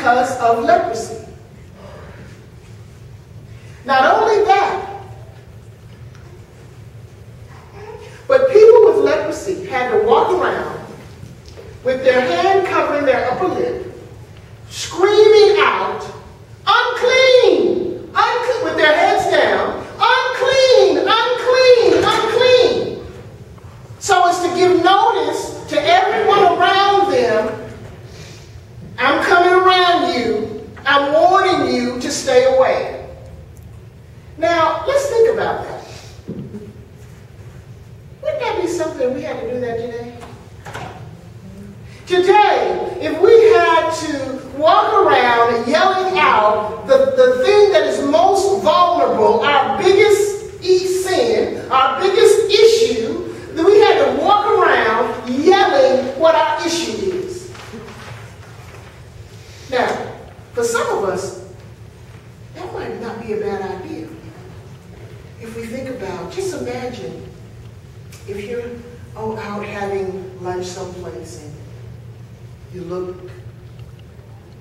because of leprosy. Not only that, but people with leprosy had to walk around with their hand covering their upper lip, screaming out, unclean, unclean, with their heads down, unclean, unclean, unclean. So as to give notice to everyone around them, I'm coming around you, I'm warning you to stay away. Now, let's think about that. Wouldn't that be something we had to do that today? Today, if we had to walk around yelling out the thing that is most vulnerable, our biggest sin, our biggest issue, then we had to walk around yelling what our issue is. Now, for some of us, that might not be a bad idea. If we think about, just imagine if you're out having lunch someplace and you look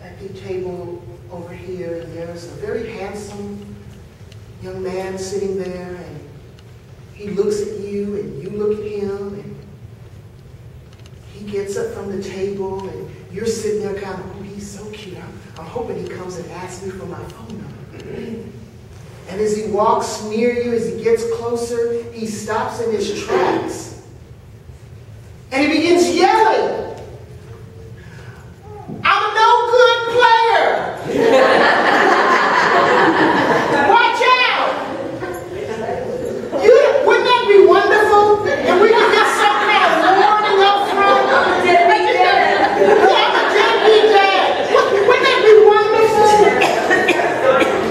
at the table over here and there's a very handsome young man sitting there and he looks at you and you look at him and he gets up from the table and you're sitting there kind of, oh, he's so cute. I'm hoping he comes and asks me for my phone number. And as he walks near you, as he gets closer, he stops in his tracks. And he begins yelling, I'm a no good player. Watch out. Wouldn't that be wonderful? If we could get some kind of warning up front. I'm a deadbeat dad. Wouldn't that be wonderful?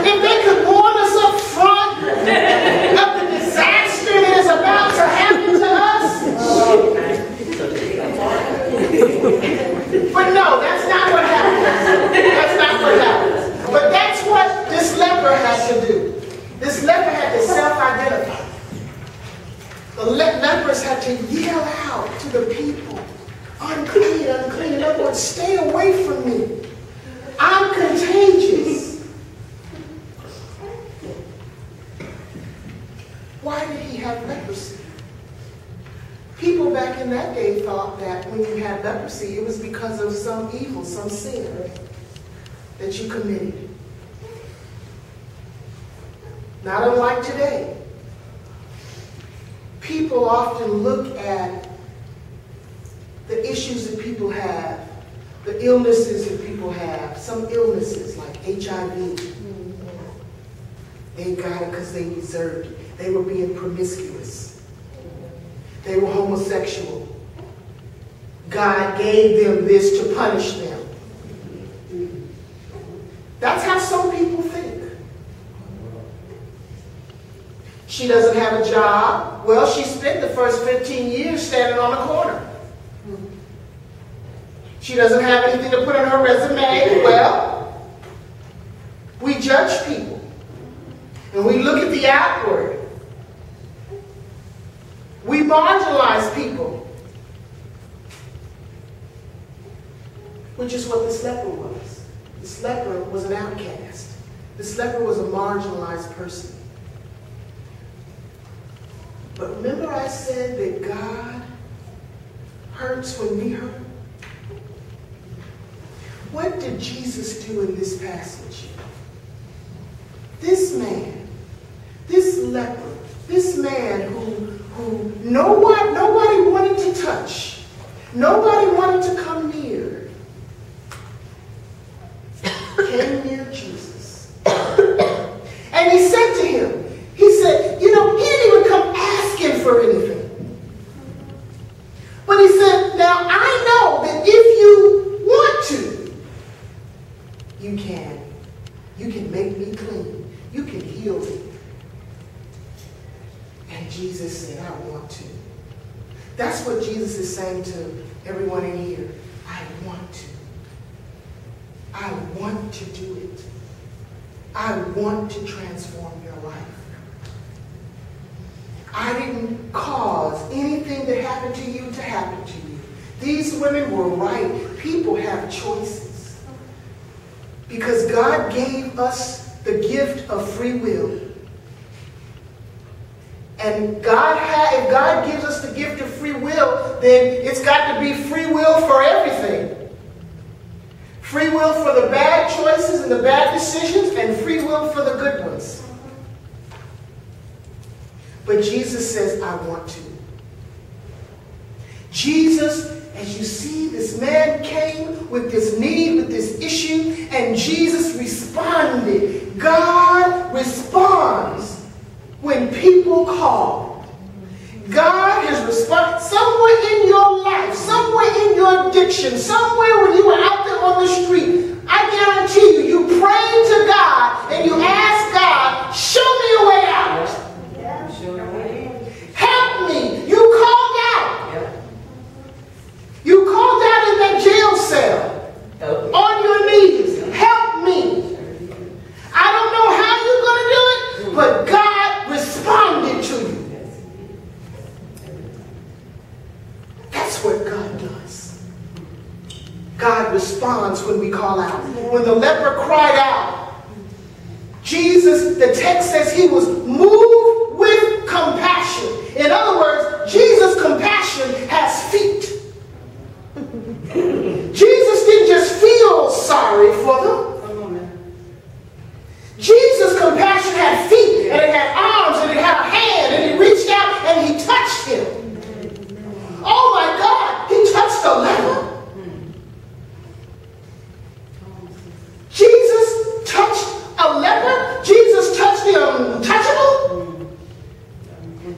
If they could warn us up front of the disaster that is about to happen to us. But no, that's not what happens. That's not what happens. But that's what this leper had to do. This leper had to self-identify. The lepers had to yell out to the people, unclean, unclean. In other words, stay away from me. I'm contagious. Why did he have leprosy? People back in that day thought that when you had leprosy, it was because of some evil, some sin that you committed. Not unlike today. People often look at the issues that people have, the illnesses that people have, some illnesses like HIV. They got it because they deserved it. They were being promiscuous. They were homosexual. God gave them this to punish them. That's how some people think. She doesn't have a job. Well, she spent the first 15 years standing on the corner. She doesn't have anything to put on her resume. Well, we judge people. And we look at the outward. We marginalize people. Which is what this leper was. This leper was an outcast. This leper was a marginalized person. But remember I said that God hurts when we hurt? What did Jesus do in this passage? This man, this leper, this man who nobody wanted to touch, nobody wanted to come near, came near Jesus. And he said to him, he said, you know, he didn't even come asking for anything. But he said, now I know that if you want to, you can. You can make me clean. You can heal me. And Jesus said, I want to. That's what Jesus is saying to everyone in here. I want to. I want to do it. I want to transform your life. I didn't cause anything that happened to you to happen to you. These women were right. People have choices. Because God gave us the gift of free will. And if God gives us the gift of free will, then it's got to be free will for everything. Free will for the bad choices and the bad decisions, and free will for the good ones. But Jesus says, I want to. Jesus, as you see, this man came with this need, with this issue, and Jesus responded. God responds when people call. God has responded. Somewhere in your life, somewhere in your addiction, somewhere when you were out there on the street, I guarantee you, you prayed to God and you asked God, show me a way out. Help me. You called out. You called out in that jail cell on your knees. Help me. I don't know how you're going to do it, but God responded to you. That's what God does. God responds when we call out. When the leper cried out, Jesus, the text says he was moved with compassion. In other words, Jesus' compassion has feet. Jesus didn't just feel sorry for them. Jesus' compassion had feet, and it had arms, and it had a hand, and he reached out and he touched him. Oh my God, he touched the leper. Jesus touched a leper. Jesus touched the untouchable.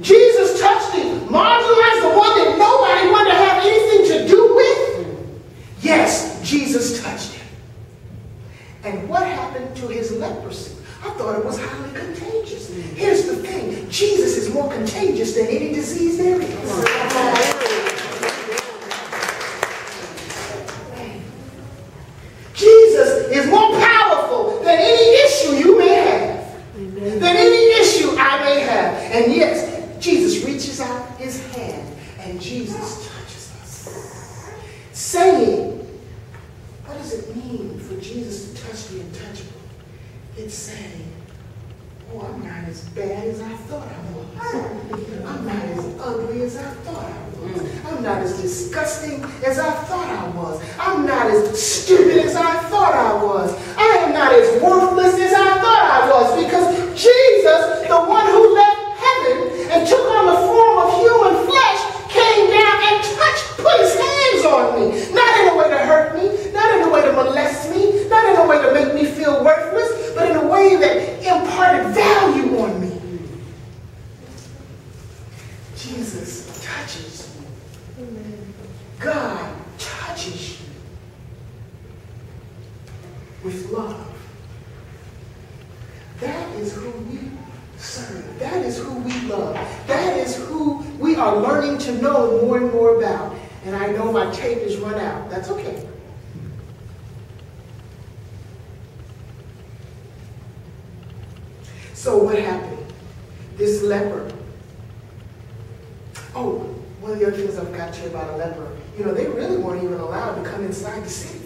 Jesus touched the marginalized, the one that nobody wanted to have anything to do with. Yes, Jesus touched him. And what happened to his leprosy? I thought it was highly contagious. Here's the thing. Jesus is more contagious than any disease there is. Jesus is more powerful than any issue you may have. Than any issue I may have. And yes, Jesus reaches out his hand and Jesus touches us. Saying, what does it mean for Jesus to touch the untouchable? It's saying, oh, I'm not as bad as I thought I was. I'm not as ugly as I thought I was. I'm not as disgusting as I thought I was. I'm not as stupid as I thought I was. I am not as worthless as I thought I was, because Jesus, the one who left heaven and took on the form of human flesh, came down and put his hands on me. Not in a way to hurt me, not in a way to molest me, not in a way to make me feel worthless, but in a way that imparted value on me. Jesus touches you. God touches you with love. That is who we serve. That is who we love. That is who we are learning to know more and more about. And I know my tape is run out. That's okay. So what happened? This leper. Oh, one of the other things I've got to you about a leper. You know, they really weren't even allowed to come inside the city.